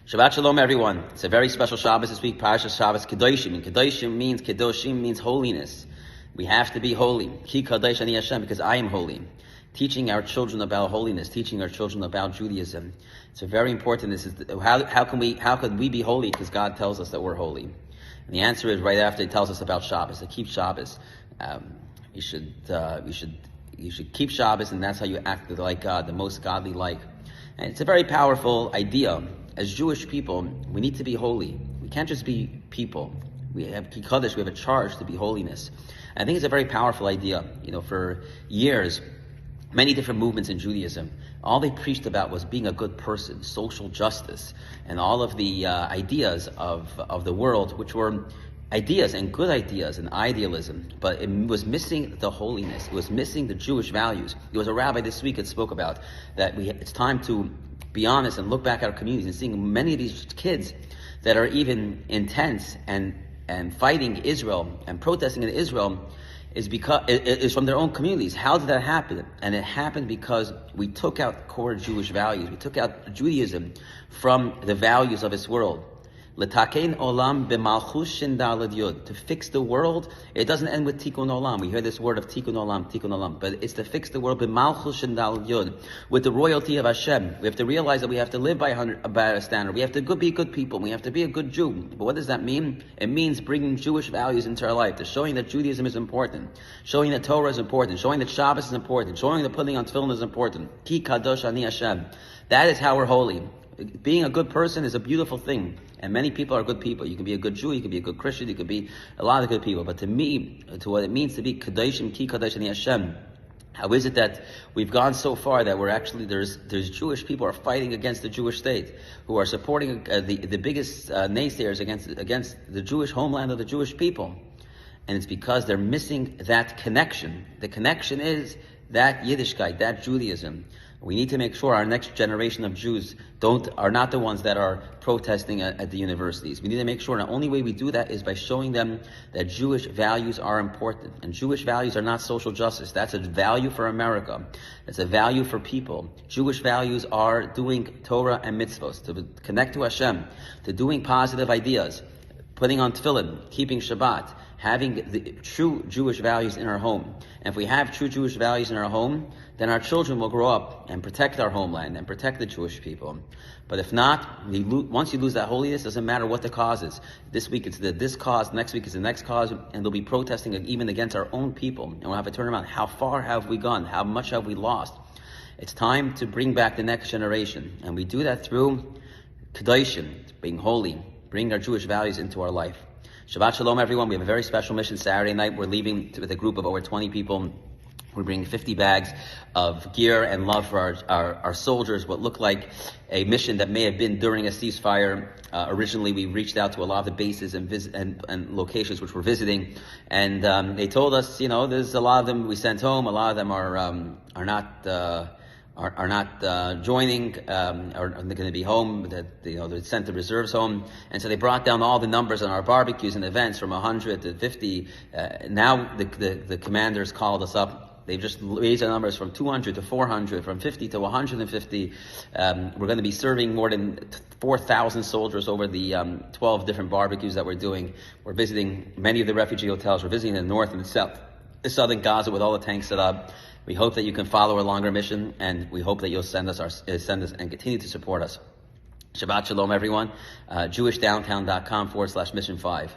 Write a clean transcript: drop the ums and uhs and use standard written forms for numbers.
Shabbat Shalom, everyone. It's a very special Shabbos this week, Parshat Kedoshim. And Kedoshim means holiness. We have to be holy. Ki Kadosh Ani Hashem, because I am holy. Teaching our children about holiness, teaching our children about Judaism. It's a very important. This is how could we be holy? Because God tells us that we're holy. And the answer is right after He tells us about Shabbos. To keep Shabbos, you should keep Shabbos, and that's how you act like God, the most godly like. And it's a very powerful idea. As Jewish people, we need to be holy. We can't just be people. We have Kikodesh, we have a charge to be holiness. And I think it's a very powerful idea. For years, many different movements in Judaism, all they preached about was being a good person, social justice, and all of the ideas of the world, which were ideas and good ideas and idealism, but it was missing the holiness. It was missing the Jewish values. There was a rabbi this week that spoke about that it's time to be honest and look back at our communities and seeing many of these kids that are even intense and fighting Israel and protesting in Israel is from their own communities. How did that happen? And it happened because we took out core Jewish values. We took out Judaism from the values of this world. L'takein olam b'malchus shin daled yud. To fix the world, it doesn't end with tikkun olam. We hear this word of tikkun olam, but it's to fix the world b'malchus shin daled yud, with the royalty of Hashem. We have to realize that we have to live by a standard. We have to be good people. We have to be a good Jew. But what does that mean? It means bringing Jewish values into our life, to showing that Judaism is important, showing that Torah is important, showing that Shabbos is important, showing that putting on tefillin is important. Ki kadosh ani Hashem. That is how we're holy. Being a good person is a beautiful thing. And many people are good people. You can be a good Jew, you can be a good Christian, you can be a lot of good people. But to me, to what it means to be Kedoshim, Ki Kadosh Ani Hashem, how is it that we've gone so far that we're actually, there's Jewish people who are fighting against the Jewish state, who are supporting the biggest naysayers against the Jewish homeland of the Jewish people. And it's because they're missing that connection. The connection is that Yiddishkeit, that Judaism. We need to make sure our next generation of Jews are not the ones that are protesting at the universities. We need to make sure, and the only way we do that is by showing them that Jewish values are important. And Jewish values are not social justice. That's a value for America. It's a value for people. Jewish values are doing Torah and mitzvos, to connect to Hashem, to doing positive ideas, putting on tefillin, keeping Shabbat, having the true Jewish values in our home. And if we have true Jewish values in our home, then our children will grow up and protect our homeland and protect the Jewish people. But if not, once you lose that holiness, it doesn't matter what the cause is. This week it's this cause, next week it's the next cause, and they'll be protesting even against our own people. And we'll have to turn around. How far have we gone? How much have we lost? It's time to bring back the next generation. And we do that through Kedoshim, being holy, bring our Jewish values into our life. Shabbat Shalom, everyone. We have a very special mission Saturday night. We're leaving with a group of over 20 people. We're bringing 50 bags of gear and love for our soldiers, what looked like a mission that may have been during a ceasefire. Originally, we reached out to a lot of the bases and locations which we're visiting, and they told us, there's a lot of them we sent home. A lot of them are not joining, are going to be home. They sent the reserves home, and so they brought down all the numbers on our barbecues and events from 100 to 50. Now the commanders called us up. They've just raised the numbers from 200 to 400, from 50 to 150. We're going to be serving more than 4,000 soldiers over the 12 different barbecues that we're doing. We're visiting many of the refugee hotels. We're visiting the north and the south, the southern Gaza with all the tanks set up. We hope that you can follow a longer mission, and we hope that you'll send us and continue to support us. Shabbat Shalom, everyone. JewishDowntown.com/mission5.